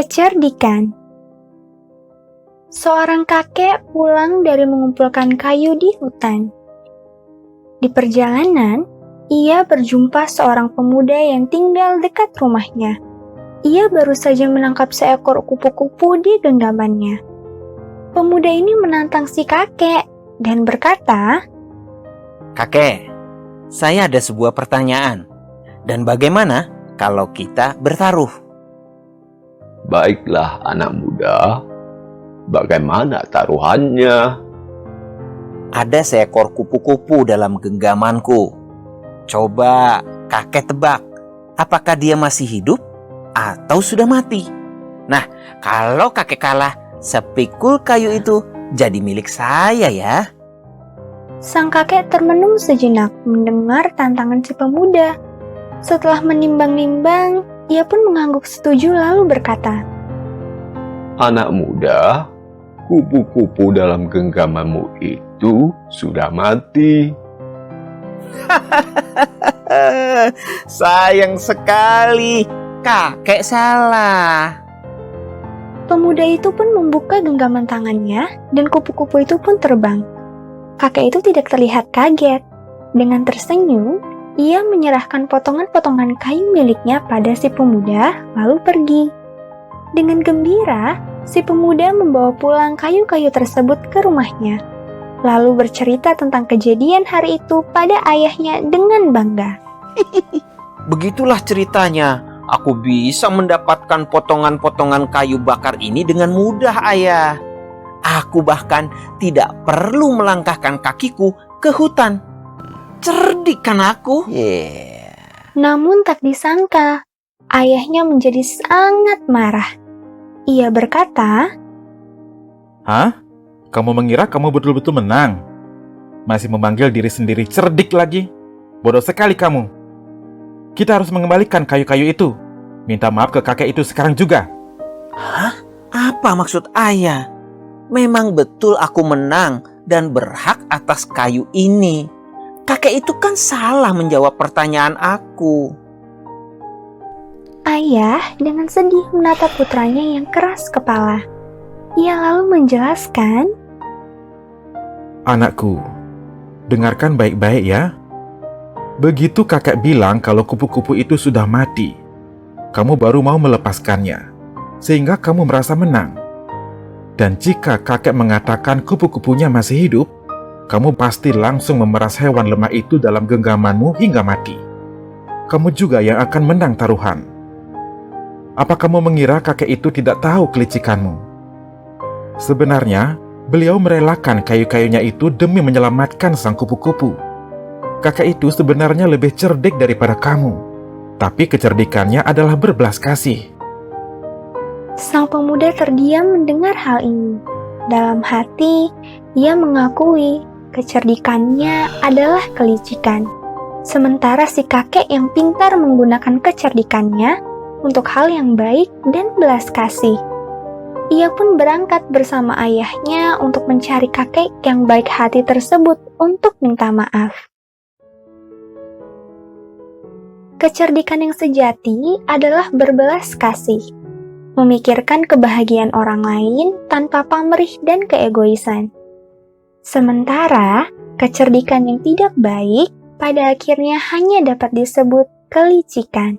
Kecerdikan. Seorang kakek pulang dari mengumpulkan kayu di hutan. Di perjalanan, ia berjumpa seorang pemuda yang tinggal dekat rumahnya. Ia baru saja menangkap seekor kupu-kupu di genggamannya. Pemuda ini menantang si kakek dan berkata, "Kakek, saya ada sebuah pertanyaan. Dan bagaimana kalau kita bertaruh?" Baiklah anak muda, bagaimana taruhannya? Ada seekor kupu-kupu dalam genggamanku. Coba kakek tebak, apakah dia masih hidup atau sudah mati? Nah, kalau kakek kalah, sepikul kayu itu jadi milik saya ya. sang kakek termenung sejenak mendengar tantangan si pemuda. Setelah menimbang-nimbang, ia pun mengangguk setuju lalu berkata, Anak muda, kupu-kupu dalam genggamanmu itu sudah mati. Sayang sekali, kakek salah. Pemuda itu pun membuka genggaman tangannya dan kupu-kupu itu pun terbang. Kakek itu tidak terlihat kaget. Dengan tersenyum, ia menyerahkan potongan-potongan kayu miliknya pada si pemuda lalu pergi. Dengan gembira, si pemuda membawa pulang kayu-kayu tersebut ke rumahnya. Lalu bercerita tentang kejadian hari itu pada ayahnya dengan bangga. Begitulah ceritanya. Aku bisa mendapatkan potongan-potongan kayu bakar ini dengan mudah, Ayah. Aku bahkan tidak perlu melangkahkan kakiku ke hutan. Cerdik kan aku? Namun tak disangka, ayahnya menjadi sangat marah. Ia berkata, Hah? Kamu mengira kamu betul-betul menang? Masih memanggil diri sendiri cerdik lagi? Bodoh sekali kamu. Kita harus mengembalikan kayu-kayu itu. Minta maaf ke kakek itu sekarang juga. Hah? Apa maksud Ayah? Memang betul aku menang dan berhak atas kayu ini. Kakek itu kan salah menjawab pertanyaan aku. ayah dengan sedih menatap putranya yang keras kepala. Ia lalu menjelaskan, Anakku, dengarkan baik-baik ya. Begitu kakek bilang kalau kupu-kupu itu sudah mati, kamu baru mau melepaskannya, sehingga kamu merasa menang. Dan jika kakek mengatakan kupu-kupunya masih hidup, kamu pasti langsung memeras hewan lemah itu dalam genggamanmu hingga mati. Kamu juga yang akan menang taruhan. Apa kamu mengira kakek itu tidak tahu kelicikanmu? Sebenarnya, beliau merelakan kayu-kayunya itu demi menyelamatkan sang kupu-kupu. Kakek itu sebenarnya lebih cerdik daripada kamu, tapi kecerdikannya adalah berbelas kasih. sang pemuda terdiam mendengar hal ini. Dalam hati, ia mengakui kecerdikannya adalah kelicikan. Sementara si kakek yang pintar menggunakan kecerdikannya untuk hal yang baik dan belas kasih. Ia pun berangkat bersama ayahnya untuk mencari kakek yang baik hati tersebut untuk minta maaf. Kecerdikan yang sejati adalah berbelas kasih, memikirkan kebahagiaan orang lain tanpa pamrih dan keegoisan. Sementara, kecerdikan yang tidak baik pada akhirnya hanya dapat disebut kelicikan.